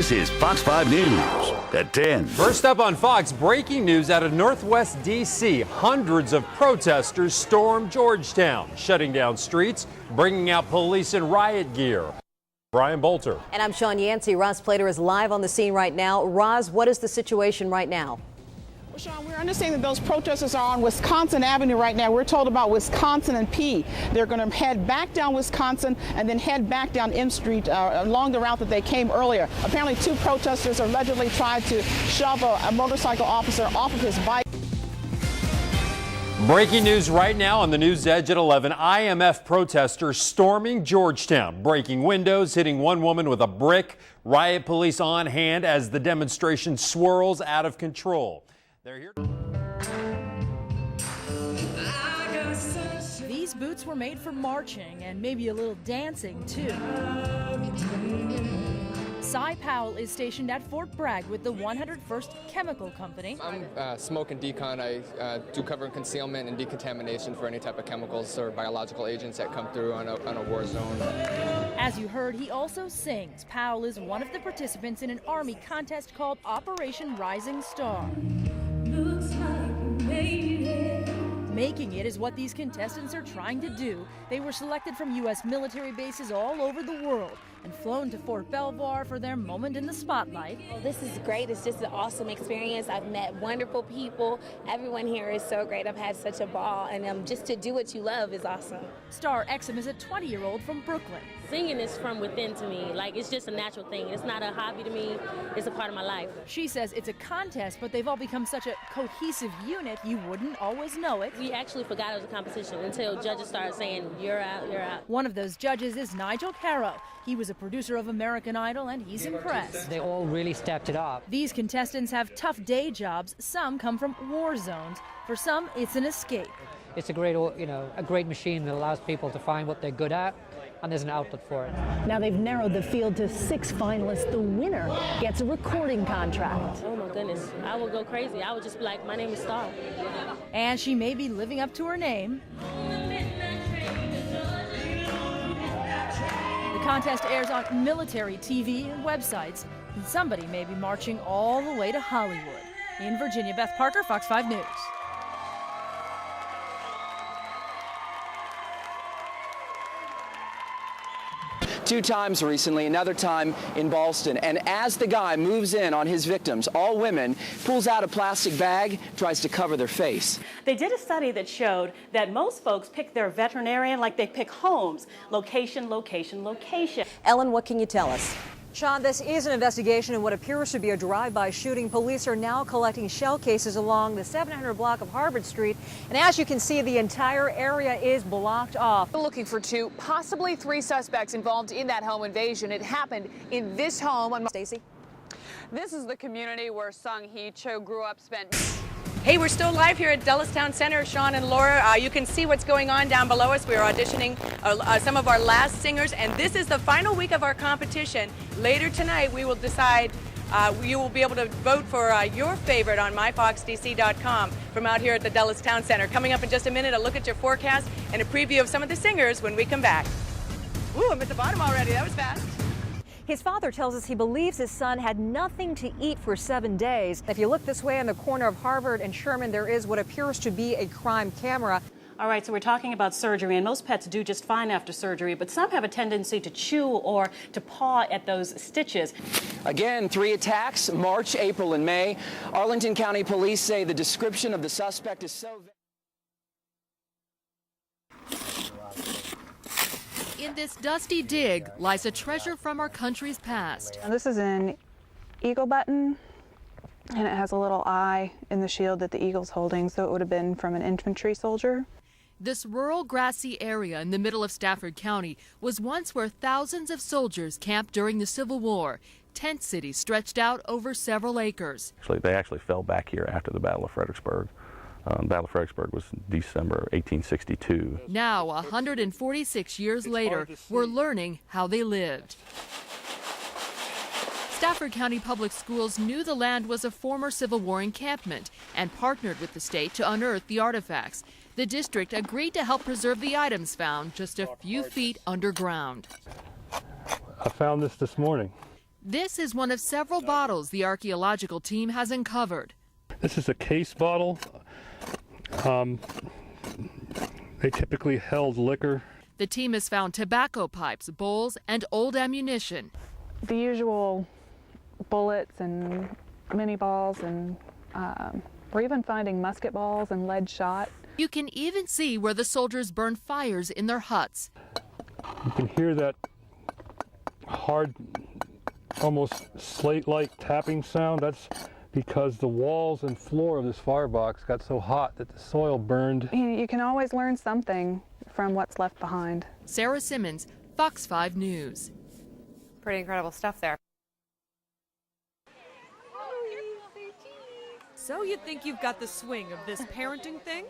This is Fox 5 News at 10. First up on Fox, breaking news out of Northwest D.C. Hundreds of protesters stormed Georgetown, shutting down streets, bringing out police in riot gear. Brian Bolter. And I'm Sean Yancey. Roz Plater is live on the scene right now. Roz, what is the situation right now? Well, Sean, we're understanding that those protesters are on Wisconsin Avenue right now. We're told about Wisconsin and P. They're going to head back down Wisconsin and then head back down M Street along the route that they came earlier. Apparently, two protesters allegedly tried to shove a motorcycle officer off of his bike. Breaking news right now on the News Edge at 11. IMF protesters storming Georgetown, breaking windows, hitting one woman with a brick. Riot police on hand as the demonstration swirls out of control. They're here. These boots were made for marching and maybe a little dancing too. Cy Powell is stationed at Fort Bragg with the 101st Chemical Company. I'm smoke and decon. I do cover concealment and decontamination for any type of chemicals or biological agents that come through on a war zone. As you heard, he also sings. Powell is one of the participants in an Army contest called Operation Rising Star. Looks like we made it. Making it is what these contestants are trying to do. They were selected from U.S. military bases all over the world and flown to Fort Belvoir for their moment in the spotlight. Well, this is great. It's just an awesome experience. I've met wonderful people. Everyone here is so great. I've had such a ball, and just to do what you love is awesome. Star Exum is a 20-year-old from Brooklyn. Singing is from within to me. Like, it's just a natural thing. It's not a hobby to me. It's a part of my life. She says it's a contest, but they've all become such a cohesive unit, you wouldn't always know it. We actually forgot it was a competition until judges started saying, you're out, you're out. One of those judges is Nigel Caro. He was a producer of American Idol, and he's impressed. They all really stepped it up. These contestants have tough day jobs. Some come from war zones. For some, it's an escape. It's a great machine that allows people to find what they're good at, and there's an outlet for it. Now they've narrowed the field to 6 finalists. The winner gets a recording contract. Oh my goodness, I would go crazy. I would just be like, my name is Star. And she may be living up to her name. The contest airs on military TV and websites, and somebody may be marching all the way to Hollywood. In Virginia, Beth Parker, Fox 5 News. 2 times recently, another time in Ballston. And as the guy moves in on his victims, all women, pulls out a plastic bag, tries to cover their face. They did a study that showed that most folks pick their veterinarian like they pick homes. Location, location, location. Ellen, what can you tell us? Sean, this is an investigation in what appears to be a drive-by shooting. Police are now collecting shell cases along the 700 block of Harvard Street. And as you can see, the entire area is blocked off. We're looking for 2, possibly 3 suspects involved in that home invasion. It happened in this home on Stacy. This is the community where Sung Hee Cho grew up, spent. Hey, we're still live here at Dulles Town Center. Sean and Laura, you can see what's going on down below us. We're auditioning some of our last singers, and this is the final week of our competition. Later tonight, we will decide, you will be able to vote for your favorite on myfoxdc.com from out here at the Dulles Town Center. Coming up in just a minute, a look at your forecast and a preview of some of the singers when we come back. Ooh, I'm at the bottom already. That was fast. His father tells us he believes his son had nothing to eat for 7 days. If you look this way on the corner of Harvard and Sherman, there is what appears to be a crime camera. All right, so we're talking about surgery, and most pets do just fine after surgery, but some have a tendency to chew or to paw at those stitches. Again, 3 attacks, March, April, and May. Arlington County Police say the description of the suspect is so... In this dusty dig lies a treasure from our country's past. And this is an eagle button, and it has a little eye in the shield that the eagle's holding, so it would have been from an infantry soldier. This rural grassy area in the middle of Stafford County was once where thousands of soldiers camped during the Civil War. Tent cities stretched out over several acres. They actually fell back here after the Battle of Fredericksburg. The Battle of Fredericksburg was December 1862. Now, 146 years later, we're learning how they lived. Stafford County Public Schools knew the land was a former Civil War encampment and partnered with the state to unearth the artifacts. The district agreed to help preserve the items found just a few feet underground. I found this morning. This is one of several bottles the archaeological team has uncovered. This is a case bottle. They typically held liquor. The team has found tobacco pipes, bowls, and old ammunition. The usual bullets and mini balls, and we're even finding musket balls and lead shot. You can even see where the soldiers burned fires in their huts. You can hear that hard, almost slate-like tapping sound. That's because the walls and floor of this firebox got so hot that the soil burned. You can always learn something from what's left behind. Sarah Simmons, Fox 5 News. Pretty incredible stuff there. So you think you've got the swing of this parenting thing?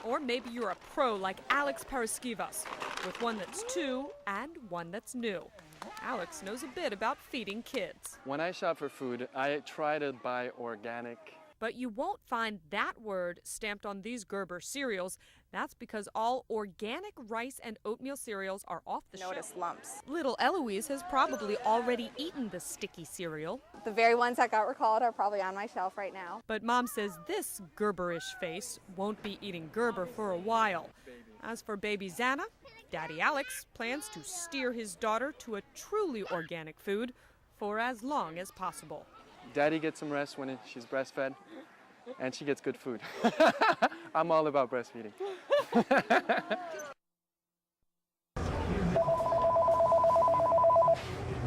Or maybe you're a pro like Alex Paraskivas, with one that's 2 and one that's new. Alex knows a bit about feeding kids. When I shop for food, I try to buy organic. But you won't find that word stamped on these Gerber cereals. That's because all organic rice and oatmeal cereals are off the shelf. Notice lumps. Little Eloise has probably already eaten the sticky cereal. The very ones that got recalled are probably on my shelf right now. But Mom says this Gerberish face won't be eating Gerber for a while. As for baby Xana, Daddy Alex plans to steer his daughter to a truly organic food for as long as possible. Daddy gets some rest when she's breastfed, and she gets good food. I'm all about breastfeeding.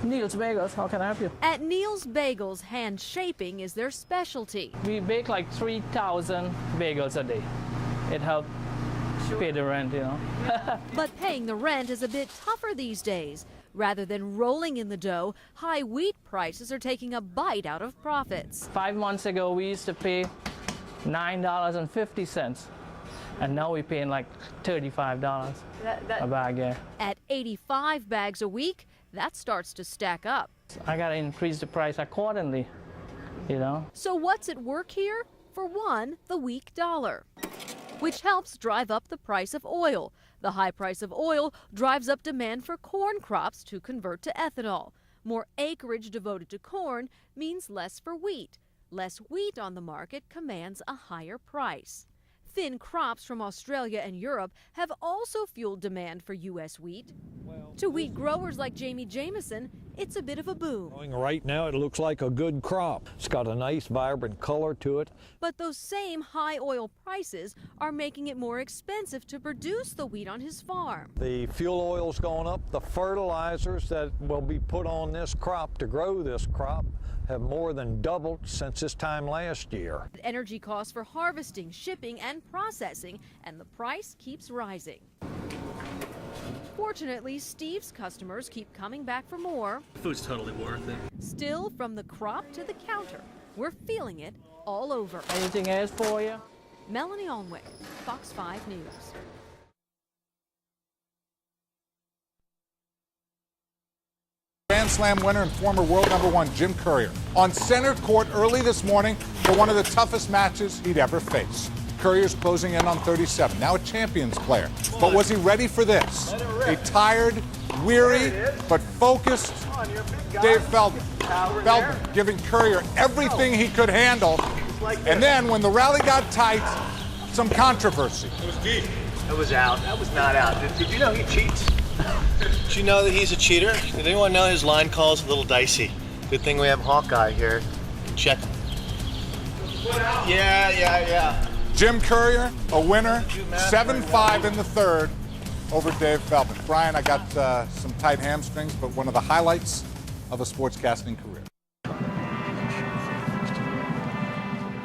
Neil's Bagels, how can I help you? At Neil's Bagels, hand shaping is their specialty. We bake like 3,000 bagels a day. It helps pay the rent, you know. But paying the rent is a bit tougher these days. Rather than rolling in the dough, high wheat prices are taking a bite out of profits. 5 months ago, we used to pay $9.50, and now we're paying like $35 a bag. Yeah. At 85 bags a week, that starts to stack up. I gotta increase the price accordingly, you know. So what's at work here? For one, the weak dollar, which helps drive up the price of oil. The high price of oil drives up demand for corn crops to convert to ethanol. More acreage devoted to corn means less for wheat. Less wheat on the market commands a higher price. Thin crops from Australia and Europe have also fueled demand for U.S. wheat. To wheat growers like Jamie Jameson, it's a bit of a boom. Right now it looks like a good crop. It's got a nice vibrant color to it. But those same high oil prices are making it more expensive to produce the wheat on his farm. The fuel oil's going up. The fertilizers that will be put on this crop to grow this crop have more than doubled since this time last year. Energy costs for harvesting, shipping, and processing, and the price keeps rising. Fortunately, Steve's customers keep coming back for more. Food's totally worth it. Still, from the crop to the counter, we're feeling it all over. Anything else for you? Melanie Alnwick, Fox 5 News. Grand Slam winner and former world #1 Jim Courier on center court early this morning for one of the toughest matches he'd ever faced. Courier's closing in on 37, now a Champions player. But was he ready for this? A tired, weary, but focused Dave Feldman. Feldman giving Courier everything he could handle. And then when the rally got tight, some controversy. It was deep. It was out. That was not out. Did you know he cheats? Did you know that he's a cheater? Did anyone know his line call's a little dicey? Good thing we have Hawkeye here. Check. Yeah. Jim Courier, a winner, 7-5 in the third over Dave Feldman. Brian, I got some tight hamstrings, but one of the highlights of a sportscasting career.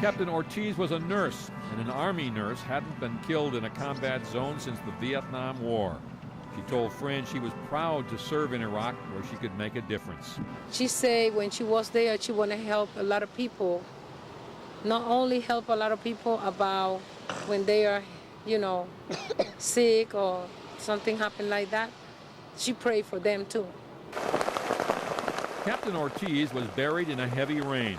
Captain Ortiz was a nurse, and an Army nurse hadn't been killed in a combat zone since the Vietnam War. She told friends she was proud to serve in Iraq where she could make a difference. She said when she was there, she wanted to help a lot of people. Not only help a lot of people about when they are, sick or something happened like that. She prayed for them too. Captain Ortiz was buried in a heavy rain,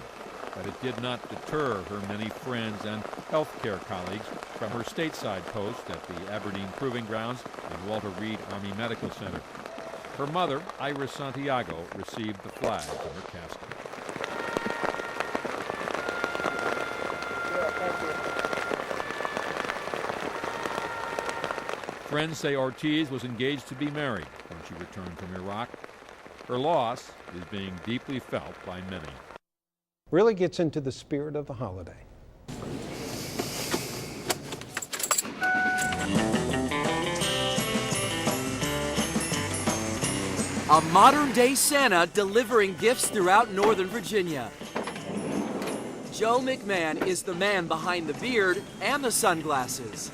but it did not deter her many friends and healthcare colleagues from her stateside post at the Aberdeen Proving Grounds and Walter Reed Army Medical Center. Her mother, Iris Santiago, received the flag in her casket. Friends say Ortiz was engaged to be married when she returned from Iraq. Her loss is being deeply felt by many. Really gets into the spirit of the holiday. A modern-day Santa delivering gifts throughout Northern Virginia. Joe McMahon is the man behind the beard and the sunglasses.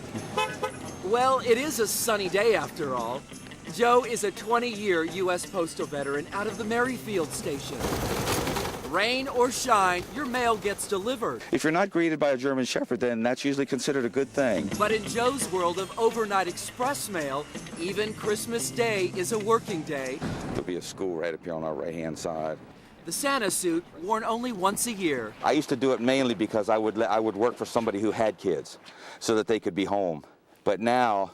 Well, it is a sunny day after all. Joe is a 20-year U.S. Postal veteran out of the Merrifield station. Rain or shine, your mail gets delivered. If you're not greeted by a German Shepherd, then that's usually considered a good thing. But in Joe's world of overnight express mail, even Christmas Day is a working day. There'll be a school right up here on our right-hand side. The Santa suit, worn only once a year. I used to do it mainly because I would work for somebody who had kids so that they could be home. But now,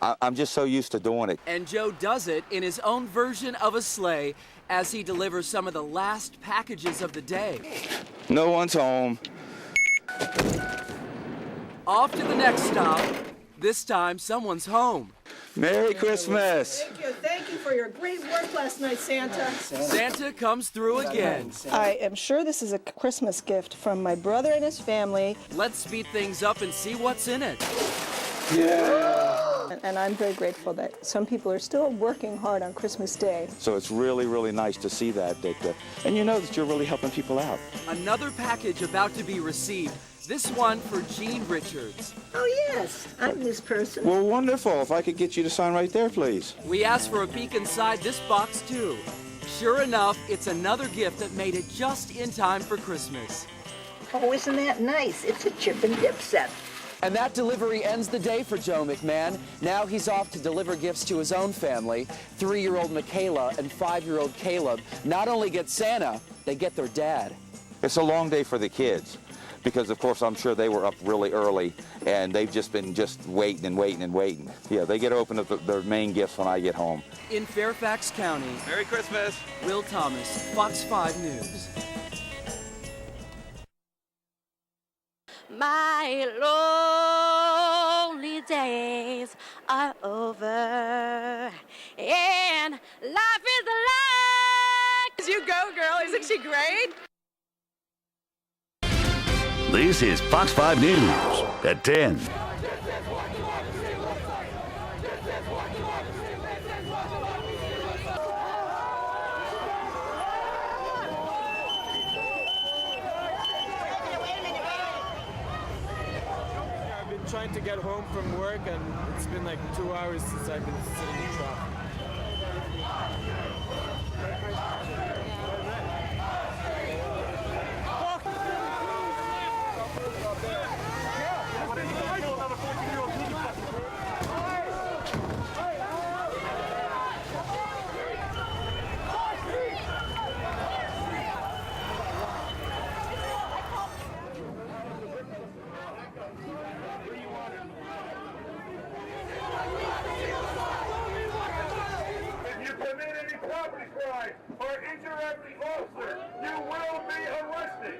I'm just so used to doing it. And Joe does it in his own version of a sleigh as he delivers some of the last packages of the day. No one's home. Off to the next stop. This time, someone's home. Merry Christmas. Thank you for your great work last night, Santa. Santa comes through again. I am sure this is a Christmas gift from my brother and his family. Let's speed things up and see what's in it. Yeah. And I'm very grateful that some people are still working hard on Christmas Day. So it's really, really nice to see that and you know that you're really helping people out. Another package about to be received. This one for Jean Richards. Oh, yes, I'm this person. Well, wonderful. If I could get you to sign right there, please. We asked for a peek inside this box, too. Sure enough, it's another gift that made it just in time for Christmas. Oh, isn't that nice? It's a chip and dip set. And that delivery ends the day for Joe McMahon. Now he's off to deliver gifts to his own family. 3-year-old Michaela and 5-year-old Caleb not only get Santa, they get their dad. It's a long day for the kids because, of course, I'm sure they were up really early and they've just been waiting and waiting and waiting. Yeah, they get to open up their main gifts when I get home. In Fairfax County. Merry Christmas. Will Thomas, Fox 5 News. My lonely days are over, and life is a lie. As you go, girl, isn't she great? This is Fox 5 News at 10. Trying to get home from work, and it's been like 2 hours since I've been sitting in traffic. Or injure every officer, you will be arrested.